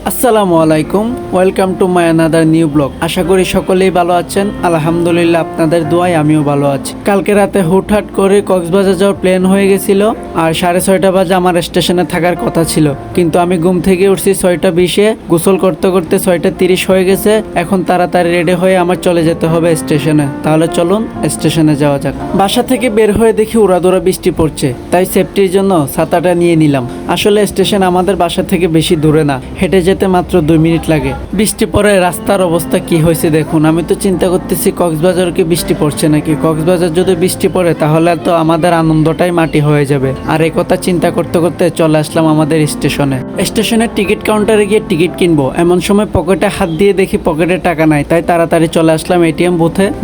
আসসালামু আলাইকুম, welcome to my another new blog. আশা করি সকলেই ভালো আছেন। আলহামদুলিল্লাহ, আপনাদের দোয়ায় আমিও ভালো আছি। কালকে রাতে হুটহাট করে কক্সবাজার যাওয়ার প্ল্যান হয়ে গেছিল, আর 6:30 বাজে আমার স্টেশনে থাকার কথা ছিল, কিন্তু আমি ঘুম থেকে উঠছি 6:20-এ। গোসল করতে করতে 6:30 হয়ে গেছে। এখন তাড়াতাড়ি রেডি হয়ে আমার চলে যেতে হবে স্টেশনে। তাহলে চলুন স্টেশনে যাওয়া যাক। বাসা থেকে বের হয়ে দেখি উড়াদুরা বৃষ্টি পড়ছে, তাই সেফটির জন্য ছাতাটা নিয়ে নিলাম। আসলে স্টেশন আমাদের বাসা থেকে বেশি দূরে না, হেঁটে যেতে মাত্র 2 মিনিট লাগে। বৃষ্টি পরে রাস্তার অবস্থা কি হয়েছে দেখুন। আমি তো চিন্তা করতেছি কক্সবাজার কি বৃষ্টি পড়ছে নাকি। কক্সবাজার যদি বৃষ্টি পড়ে তাহলে তো আমাদের আনন্দটাই মাটি হয়ে যাবে। আর এই কথা চিন্তা করতে করতে চলে আসলাম আমাদের স্টেশনে। স্টেশনের টিকিট কাউন্টারে গিয়ে টিকিট কিনবো, এমন সময় পকেটে হাত দিয়ে দেখি পকেটে টাকা নাই, তাই তাড়াতাড়ি চলে আসলাম এটিএম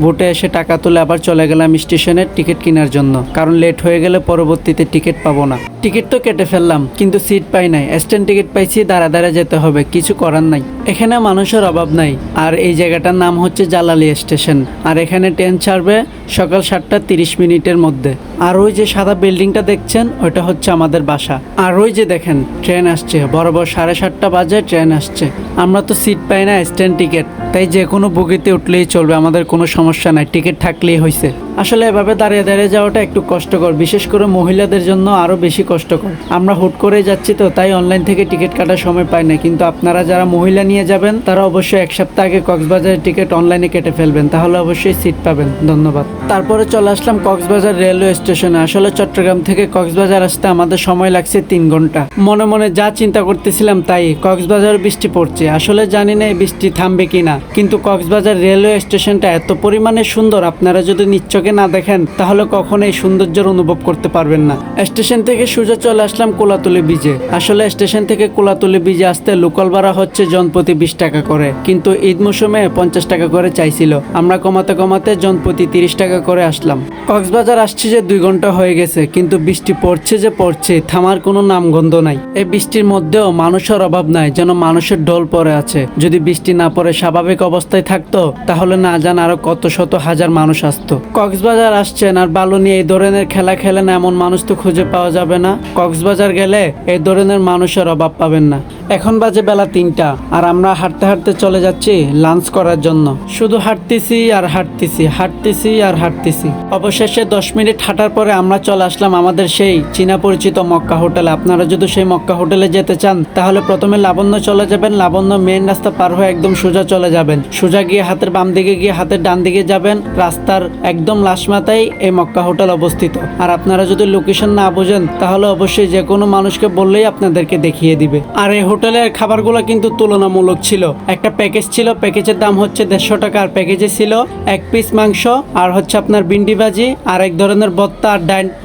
বুথে এসে টাকা তুলে আবার চলে গেলাম স্টেশনের টিকিট কেনার জন্য, কারণ লেট হয়ে গেলে পরবর্তীতে টিকিট পাবো না। টিকিট তো কেটে ফেললাম, কিন্তু সিট পাই নাই। স্ট্যান্ড টিকিট পাইছি, দাঁড়া যেতে হবে, কিছু করার নাই। এখানে মানুষের অভাব নাই। আর এই জায়গাটার নাম হচ্ছে জালালি স্টেশন। আর এখানে ট্রেন ছাড়বে সকাল 7:30 মধ্যে। আর ওই যে সাদা বিল্ডিংটা দেখছেন, ওইটা হচ্ছে আমাদের বাসা। আর ওই যে দেখেন ট্রেন আসছে, বরাবর 7:30 বাজে ট্রেন আসছে। আমরা তো সিট পাই না স্ট্যান্ড টিকিট, তাই যে কোনো বগিতে উঠলেই চলবে, আমাদের কোনো সমস্যা নাই, টিকিট থাকলেই হয়েছে। আসলে এভাবে দাঁড়িয়ে দাঁড়িয়ে যাওয়াটা একটু কষ্টকর, বিশেষ করে মহিলাদের জন্য আরও বেশি কষ্টকর। আমরা হুট করে যাচ্ছি তো, তাই অনলাইন থেকে টিকিট কাটার সময় পাই না। কিন্তু আপনারা যারা মহিলা নিয়ে যাবেন তারা অবশ্যই 1 সপ্তাহ আগে কক্সবাজারের টিকিট অনলাইনে কেটে ফেলবেন, তাহলে অবশ্যই সিট পাবেন। ধন্যবাদ। তারপরে চলে আসলাম কক্সবাজার রেলওয়ে স্টেশনে। আসলে চট্টগ্রাম থেকে কক্সবাজার আসতে আমাদের সময় লাগছে 3 ঘন্টা। মনে মনে যা চিন্তা করতেছিলাম তাই। কক্সবাজার বৃষ্টি পড়ছে, আসলে জানি না এই বৃষ্টি থামবে কিনা, কিন্তু কক্সবাজার রেলওয়ে স্টেশনটা এত পরিমাণে সুন্দর, আপনারা যদি নিচ্চকে না দেখেন তাহলে কখনো এই সৌন্দর্যের অনুভব করতে পারবেন না। স্টেশন থেকে সোজা চলে আসলাম কোলাতলি ব্রিজে। আসলে স্টেশন থেকে কোলাতলি ব্রিজে আসতে লোকাল ভাড়া হচ্ছে জনপ্রতি 20 টাকা করে, কিন্তু ঈদ মৌসুমে 50 টাকা করে চাইছিল। আমরা কমাতে কমাতে জনপ্রতি 30 টাকা করে আসলাম। কক্সবাজার আসছে যে 2 ঘন্টা হয়ে গেছে, কিন্তু বৃষ্টি পড়ছে যে পড়ছে, থামার কোনো নামগন্ধ নাই। এই বৃষ্টির মধ্যেও মানুষের অভাব নাই, যেন মানুষের ঢল পড়ে আছে। যদি বৃষ্টি না পড়ে স্বাভাবিক অবস্থায় থাকতো তাহলে না জান আরো কত শত হাজার মানুষ আসতো। কক্সবাজার আসছেন আর বালু নিয়ে এই ধরনের খেলা খেলেন, এমন মানুষ তো খুঁজে পাওয়া যাবে না। কক্সবাজার গেলে এই ধরনের মানুষের অভাব পাবেন না। এখন বাজে বেলা 3টা, আর আমরা হাঁটতে হাঁটতে চলে যাচ্ছি লাঞ্চ করার জন্য। শুধু হাঁটতেছি আর হাঁটতেছি। অবশেষে 10 মিনিট হাঁটার পরে আমরা চলে আসলাম আমাদের সেই চীনা পরিচিত মক্কা হোটেলে। আপনারা যদি সেই মক্কা হোটেলে যেতে চান তাহলে প্রথমে লাবণ্য চলে যাবেন। লাবণ্য মেইন রাস্তা পার হয়ে একদম সোজা চলে যাবেন। সোজা গিয়ে হাতের বাম দিকে গিয়ে হাতের ডান দিকে যাবেন। রাস্তার একদম লাস্ট মাথায় এই মক্কা হোটেল অবস্থিত। আর আপনারা যদি লোকেশন না বোঝেন তাহলে অবশ্যই যে কোনো মানুষকে বললেই আপনাদেরকে দেখিয়ে দিবে। আর এই হোটেলের খাবারগুলো কিন্তু তুলনামূলক ছিল। একটা প্যাকেজ ছিল, প্যাকেজের দাম হচ্ছে 150 টাকা। আর প্যাকেজে ছিল 1 পিস মাংস, আর হচ্ছে আপনার ভিন্ডি ভাজি, আর এক ধরনের ভর্তা, আর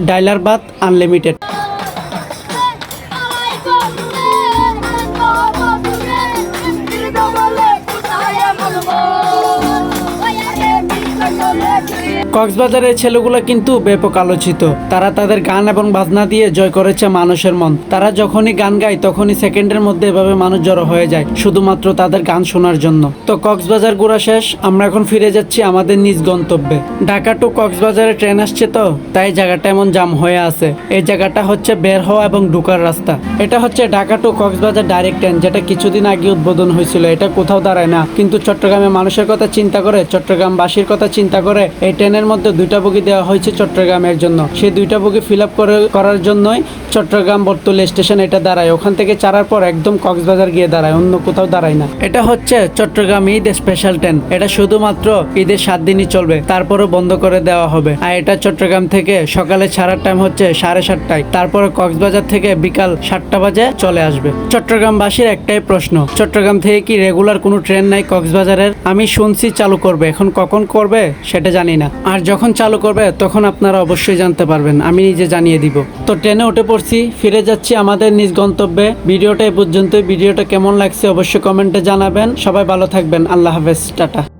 ডাইলার ভাত আনলিমিটেড। কক্সবাজারের ছেলেগুলো কিন্তু ব্যাপক আলোচিত। তারা তাদের গান এবং বাজনা দিয়ে জয় করেছে মানুষের মন। তারা যখনই গান গায় তখনই সেকেন্ডের মধ্যে এভাবে মানুষ জড়ো হয়ে যায় শুধুমাত্র তাদের গান শোনার জন্য। তো কক্সবাজার ঘোরা শেষ, আমরা এখন ফিরে যাচ্ছি আমাদের নিজ গন্তব্যে। ঢাকা টু কক্সবাজারে ট্রেন আসছে তো, তাই জায়গাটা এমন জাম হয়ে আছে। এই জায়গাটা হচ্ছে বের হওয়া এবং ঢুকার রাস্তা। এটা হচ্ছে Dhaka to Cox's Bazar direct train, যেটা কিছুদিন আগে উদ্বোধন হয়েছিল। এটা কোথাও দাঁড়ায় না, কিন্তু চট্টগ্রামের মানুষের কথা চিন্তা করে, চট্টগ্রামবাসীর কথা চিন্তা করে এই ট্রেনের মধ্যে 2টা বগি দেওয়া হয়েছে চট্টগ্রামের জন্য। সেই 2টা বগি ফিল আপ করার জন্যই চট্টগ্রাম বটতলী স্টেশন এটা দাঁড়ায়। ওখান থেকে ছাড়ার পর একদম কক্সবাজার গিয়ে দাঁড়ায়, অন্য কোথাও দাঁড়ায় না। এটা হচ্ছে চট্টগ্রাম ঈদ স্পেশাল ট্রেন। এটা শুধুমাত্র ঈদের 7 দিনই চলবে, তারপরে বন্ধ করে দেওয়া হবে। আর এটা চট্টগ্রাম থেকে সকালে ছাড়ার টাইম হচ্ছে 7:30টায়, তারপরে কক্সবাজার থেকে বিকাল 7টা বাজে চলে আসবে। চট্টগ্রামবাসীর একটাই প্রশ্ন, চট্টগ্রাম থেকে কি রেগুলার কোনো ট্রেন নাই কক্সবাজারের? আমি শুনছি চালু করবে, এখন কখন করবে সেটা জানি না। আর যখন চালু করবে তখন আপনারা অবশ্যই জানতে পারবেন, আমি নিজে জানিয়ে দিব। তো ট্রেনে উঠে পড়ছি, ফিরে যাচ্ছি আমাদের নিজ গন্তব্যে। ভিডিওটা এই পর্যন্ত। ভিডিওটা কেমন লাগছে অবশ্যই কমেন্টে জানাবেন। সবাই ভালো থাকবেন। আল্লাহ হাফেজ, টাটা।